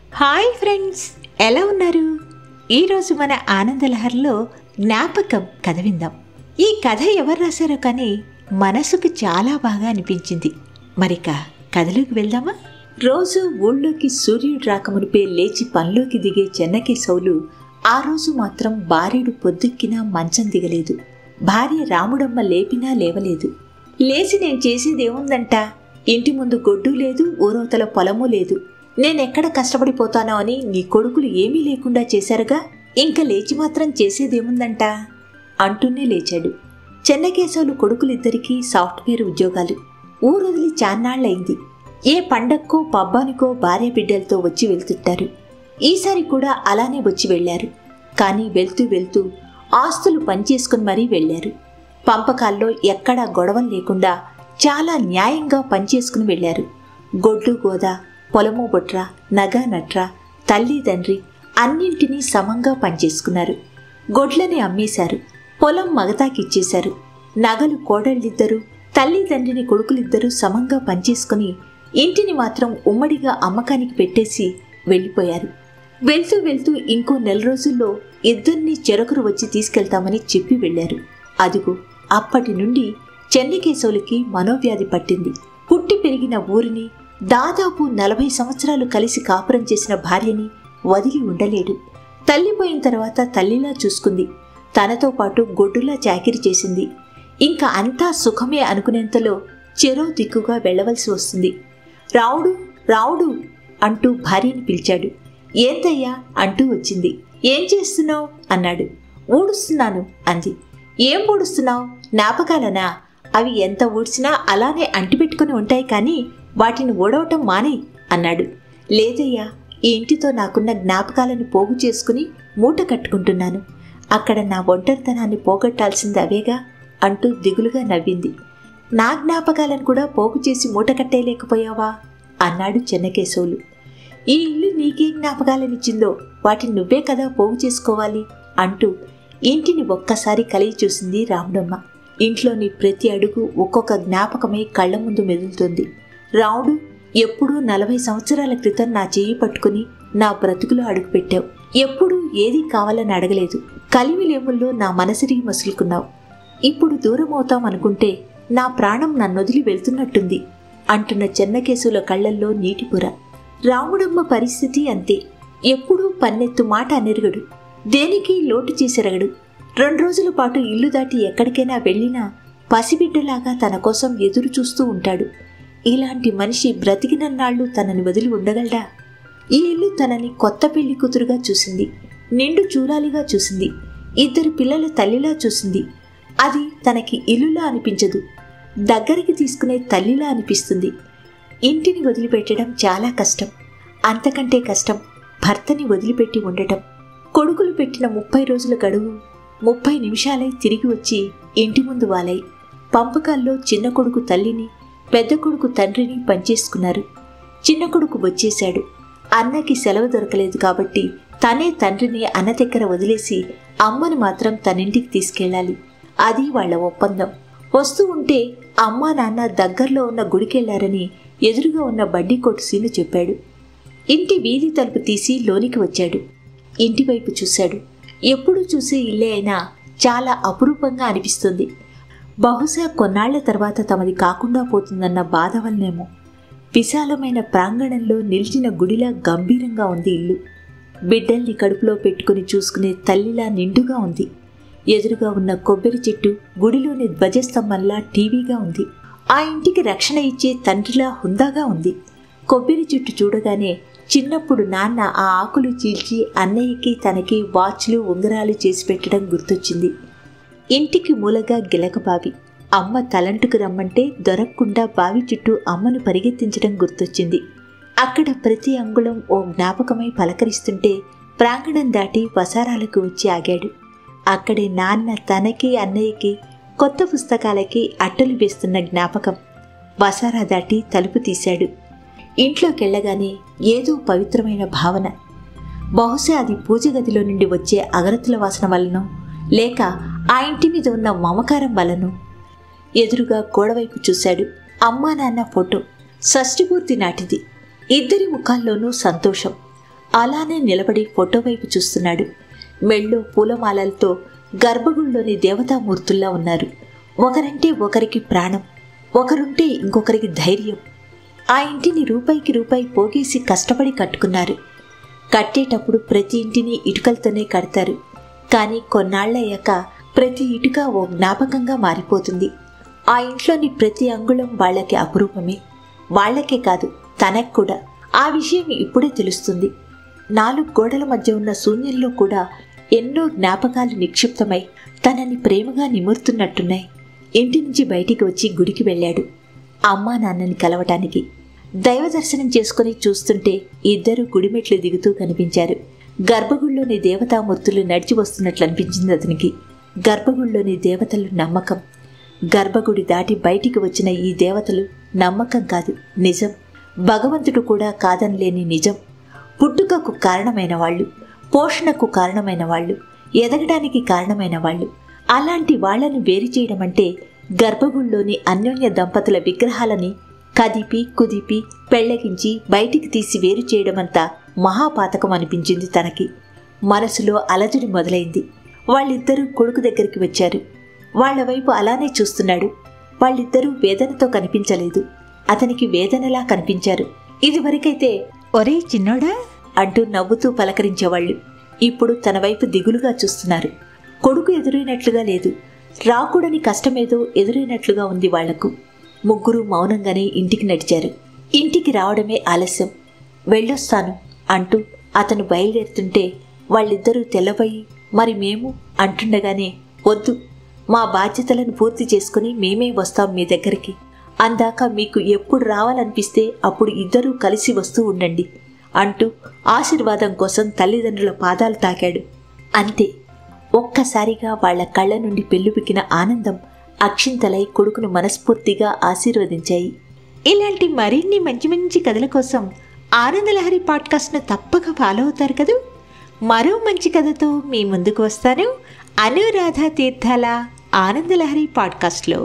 Hi friends, ఎలా ఉన్నారు? ఈరోజు మన ఆనందలహరిలో జ్ఞాపకం కథ విందాం. ఈ కథ ఎవరు రాశారో కానీ మనసుకు చాలా బాగా అనిపించింది. మరిక కథలోకి వెళ్దామా? రోజు ఊళ్ళోకి సూర్యుడు రాకమునిపే లేచి పనిలోకి దిగే చెన్నకేశవులు ఆ రోజు మాత్రం భార్యడు పొద్దుక్కినా మంచం దిగలేదు. భార్య రాముడమ్మ లేపినా లేవలేదు. లేచి నేను చేసేదేముందంట, ఇంటి ముందు గొడ్డు లేదు, ఊరవతల పొలము లేదు, నేనెక్కడ కష్టపడిపోతానో అని నీ కొడుకులు ఏమీ లేకుండా చేశారుగా, ఇంక లేచి మాత్రం చేసేదేముందంట అంటూనే లేచాడు. చెన్నకేశవులు కొడుకులిద్దరికీ సాఫ్ట్వేర్ ఉద్యోగాలు. ఊరొదిలి చాన్నాళ్లయింది. ఏ పండక్కో పబ్బానికో భార్య బిడ్డలతో వచ్చి వెళ్తుంటారు. ఈసారి కూడా అలానే వచ్చి వెళ్లారు. కానీ వెళ్తూ వెళ్తూ ఆస్తులు పనిచేసుకుని మరీ వెళ్లారు. పంపకాల్లో ఎక్కడా గొడవలు లేకుండా చాలా న్యాయంగా పనిచేసుకుని వెళ్లారు. గొడ్లు గోద, పొలము బొట్ర, నగ నట్ర, తల్లి తండ్రి అన్నింటినీ సమంగా పనిచేసుకున్నారు. గొడ్లని అమ్మేశారు, పొలం మగతాకిచ్చేశారు. నగలు కోడళ్ళిద్దరూ, తల్లి తండ్రిని కొడుకులిద్దరూ సమంగా పనిచేసుకుని ఇంటిని మాత్రం ఉమ్మడిగా అమ్మకానికి పెట్టేసి వెళ్ళిపోయారు. వెళ్తూ వెళ్తూ ఇంకో 4 రోజుల్లో ఇద్దరినీ చెరొకరు వచ్చి తీసుకెళ్తామని చెప్పి వెళ్లారు. అదిగో అప్పటి నుండి చెన్నకేశవులకి మనోవ్యాధి పట్టింది. పుట్టి పెరిగిన ఊరిని, దాదాపు 40 సంవత్సరాలు కలిసి కాపురం చేసిన భార్యని వదిలి ఉండలేడు. తల్లిపోయిన తర్వాత తల్లిలా చూసుకుంది, తనతో పాటు గొడ్డులా చాకిరి చేసింది. ఇంకా అంతా సుఖమే అనుకునేంతలో చెరో దిక్కుగా వెళ్లవలసి వస్తుంది. రావుడు రావుడు అంటూ భార్యని పిలిచాడు. ఏంతయ్యా అంటూ వచ్చింది. ఏం చేస్తున్నావు అన్నాడు. ఊడుస్తున్నాను అంది. ఏం ఊడుస్తున్నావు? జ్ఞాపకాలనా? అవి ఎంత ఊడ్చినా అలానే అంటిపెట్టుకుని ఉంటాయి, కానీ వాటిని ఊడవటం మానేయ్ అన్నాడు. లేదయ్యా, ఈ ఇంటితో నాకున్న జ్ఞాపకాలను పోగు చేసుకుని మూట కట్టుకుంటున్నాను. అక్కడ నా ఒంటరితనాన్ని పోగొట్టాల్సింది అవేగా అంటూ దిగులుగా నవ్వింది. నా జ్ఞాపకాలను కూడా పోగు చేసి మూట కట్టేయలేకపోయావా అన్నాడు చెన్నకేశవులు. ఈ ఇల్లు నీకే జ్ఞాపకాలనిచ్చిందో వాటిని నువ్వే కదా పోగు చేసుకోవాలి అంటూ ఇంటిని ఒక్కసారి కలిగి చూసింది రాముడమ్మ. ఇంట్లోని ప్రతి అడుగు ఒక్కొక్క జ్ఞాపకమై కళ్ల ముందు మెదులుతుంది. రాముడు, ఎప్పుడూ 40 సంవత్సరాల క్రితం నా చెయ్యి పట్టుకుని నా బ్రతుకులో అడుగుపెట్టావు. ఎప్పుడూ ఏదీ కావాలని అడగలేదు. కలిమిలేముల్లో నా మనసిరిగి మసులుకున్నావు. ఇప్పుడు దూరమవుతాం అనుకుంటే నా ప్రాణం నన్నొదిలి వెళ్తున్నట్టుంది అంటున్న చెన్నకేశవుల కళ్లల్లో నీటిపుర. రాముడమ్మ పరిస్థితి అంతే. ఎప్పుడూ పన్నెత్తు మాట అనెరగడు, దేనికి లోటు చేసెరగడు. 2 రోజుల పాటు ఇల్లు దాటి ఎక్కడికైనా వెళ్ళినా పసిబిడ్డలాగా తన కోసం ఎదురు చూస్తూ ఉంటాడు. ఇలాంటి మనిషి బ్రతికినన్నాళ్ళు తనని వదిలి ఉండగలడా? ఈ ఇల్లు తనని కొత్త పెళ్లి కూతురుగా చూసింది, నిండు చూలాలిగా చూసింది, 2 పిల్లల తల్లిలా చూసింది. అది తనకి ఇల్లులా అనిపించదు, దగ్గరికి తీసుకునే తల్లిలా అనిపిస్తుంది. ఇంటిని వదిలిపెట్టడం చాలా కష్టం. అంతకంటే కష్టం భర్తని వదిలిపెట్టి ఉండటం. కొడుకులు పెట్టిన 30 రోజుల గడువు 30 నిమిషాలై తిరిగి వచ్చి ఇంటి ముందు వాలాయి. పంపకాల్లో చిన్న కొడుకు తల్లిని, పెద్ద కొడుకు తండ్రిని పనిచేసుకున్నారు. చిన్న కొడుకు వచ్చేశాడు. అన్నకి సెలవు దొరకలేదు కాబట్టి తనే తండ్రిని అన్న దగ్గర వదిలేసి అమ్మని మాత్రం తనింటికి తీసుకెళ్ళాలి. అది వాళ్ల ఒప్పందం. వస్తూ ఉంటే అమ్మా నాన్న దగ్గరలో ఉన్న గుడికెళ్లారని ఎదురుగా ఉన్న బడ్డీ కొట్టు సీను చెప్పాడు. ఇంటి వీధి తలుపు తీసి లోనికి వచ్చాడు. ఇంటివైపు చూశాడు. ఎప్పుడూ చూసే ఇల్లే అయినా చాలా అపురూపంగా అనిపిస్తుంది. బహుశా కొన్నాళ్ల తర్వాత తమది కాకుండా పోతుందన్న బాధ వల్లనేమో. విశాలమైన ప్రాంగణంలో నిలిచిన గుడిలా గంభీరంగా ఉంది ఇల్లు. బిడ్డల్ని కడుపులో పెట్టుకుని చూసుకునే తల్లిలా నిండుగా ఉంది. ఎదురుగా ఉన్న కొబ్బరి చెట్టు గుడిలోని ధ్వజస్తంభంలా టీవీగా ఉంది. ఆ ఇంటికి రక్షణ ఇచ్చే తండ్రిలా హుందాగా ఉంది. కొబ్బరి చెట్టు చూడగానే చిన్నప్పుడు నాన్న ఆ ఆకులు చీల్చి అన్నయ్యకి తనకి వాచ్లు ఉంగరాలు చేసి పెట్టడం గుర్తొచ్చింది. ఇంటికి మూలగా గిలక బావి. అమ్మ తలంటుకు రమ్మంటే దొరకకుండా బావి చుట్టూ అమ్మను పరిగెత్తించడం గుర్తొచ్చింది. అక్కడ ప్రతి అంగుళం ఓ జ్ఞాపకమై పలకరిస్తుంటే ప్రాంగణం దాటి వసారాలకు వచ్చి ఆగాడు. అక్కడే నాన్న తనకి అన్నయ్యకి కొత్త పుస్తకాలకి అట్టలు వేస్తున్న జ్ఞాపకం. వసారా దాటి తలుపు తీశాడు. ఇంట్లోకెళ్లగానే ఏదో పవిత్రమైన భావన. బహుశా అది పూజ గదిలో నుండి వచ్చే అగరత్తుల వాసన వలనో, లేక ఆ ఇంటి మీద ఉన్న మమకారం వలనో. ఎదురుగా గోడవైపు చూశాడు. అమ్మా నాన్న ఫోటో, షష్ఠిపూర్తి నాటిది. ఇద్దరి ముఖాల్లోనూ సంతోషం. అలానే నిలబడి ఫోటో వైపు చూస్తున్నాడు. మెళ్ళో పూలమాలలతో గర్భగుడిలోని దేవతామూర్తుల్లా ఉన్నారు. ఒకరంటే ఒకరికి ప్రాణం, ఒకరుంటే ఇంకొకరికి ధైర్యం. ఆ ఇంటిని రూపాయికి రూపాయి పోగేసి కష్టపడి కట్టుకున్నారు. కట్టేటప్పుడు ప్రతి ఇంటిని ఇటుకలతోనే కడతారు. కానీ కొన్నాళ్లయ్యాక ప్రతి ఇటుక ఓ జ్ఞాపకంగా మారిపోతుంది. ఆ ఇంట్లోని ప్రతి అంగుళం వాళ్ళకి అపురూపమే. వాళ్లకే కాదు, తనకు కూడా. ఆ విషయం ఇప్పుడే తెలుస్తుంది. 4 గోడల మధ్య ఉన్న శూన్యంలో కూడా ఎన్నో జ్ఞాపకాలు నిక్షిప్తమై తనని ప్రేమగా నిమురుతున్నట్టున్నాయి. ఇంటి నుంచి బయటికి వచ్చి గుడికి వెళ్ళాడు అమ్మా నాన్నని కలవటానికి. దైవ దర్శనం చేసుకుని చూస్తుంటే ఇద్దరు గుడిమెట్లు దిగుతూ కనిపించారు. గర్భగుడిలోని దేవతామూర్తులు నడిచి వస్తున్నట్లు అనిపించింది అతనికి. గర్భగుడిలోని దేవతలు నమ్మకం. గర్భగుడి దాటి బయటికి వచ్చిన ఈ దేవతలు నమ్మకం కాదు, నిజం. భగవంతుడు కూడా కాదనలేని నిజం. పుట్టుకకు కారణమైన వాళ్ళు, పోషణకు కారణమైన వాళ్ళు, ఎదగడానికి కారణమైన వాళ్ళు. అలాంటి వాళ్లను వేరు చేయడం అంటే గర్భగుడిలోని అన్యోన్య దంపతుల విగ్రహాలని కదిపి కుదిపి పెళ్లగించి బయటికి తీసి వేరు చేయడమంతా మహాపాతకం అనిపించింది తనకి. మనసులో అలజడి మొదలైంది. వాళ్ళిద్దరూ కొడుకు దగ్గరికి వచ్చారు. వాళ్ల వైపు అలానే చూస్తున్నాడు. వాళ్ళిద్దరూ వేదనతో కనిపించలేదు, అతనికి వేదనలా కనిపించారు. ఇదివరకైతే ఒరే చిన్నోడా అంటూ నవ్వుతూ పలకరించేవాళ్లు. ఇప్పుడు తన వైపు దిగులుగా చూస్తున్నారు. కొడుకు ఎదురైనట్లుగా లేదు, రాకూడని కష్టమేదో ఎదురైనట్లుగా ఉంది వాళ్లకు. ముగ్గురు మౌనంగానే ఇంటికి నడిచారు. ఇంటికి రావడమే ఆలస్యం. వెళ్ళొస్తాను అంటూ అతను బయలుదేరుతుంటే వాళ్ళిద్దరూ తెల్లబోయి మరి మేము అంటుండగానే, వద్దు, మా బాధ్యతలను పూర్తి చేసుకుని మేమే వస్తాం మీ దగ్గరికి. అందాక మీకు ఎప్పుడు రావాలనిపిస్తే అప్పుడు ఇద్దరూ కలిసి వస్తూ ఉండండి అంటూ ఆశీర్వాదం కోసం తల్లిదండ్రుల పాదాలు తాకాడు. అంతే. ఒక్కసారిగా వాళ్ల కళ్ళ నుండి పెళ్ళుబికిన ఆనందం అక్షింతలై కొడుకును మనస్ఫూర్తిగా ఆశీర్వదించాయి. ఇలాంటి మరిన్ని మంచి మంచి కథల కోసం ఆనందలహరి పాడ్కాస్ట్ను తప్పక ఫాలో అవుతారు కదూ. మరో మంచి కథతో మీ ముందుకు వస్తాను అనురాధ తీర్థాల ఆనందలహరి పాడ్కాస్ట్లో.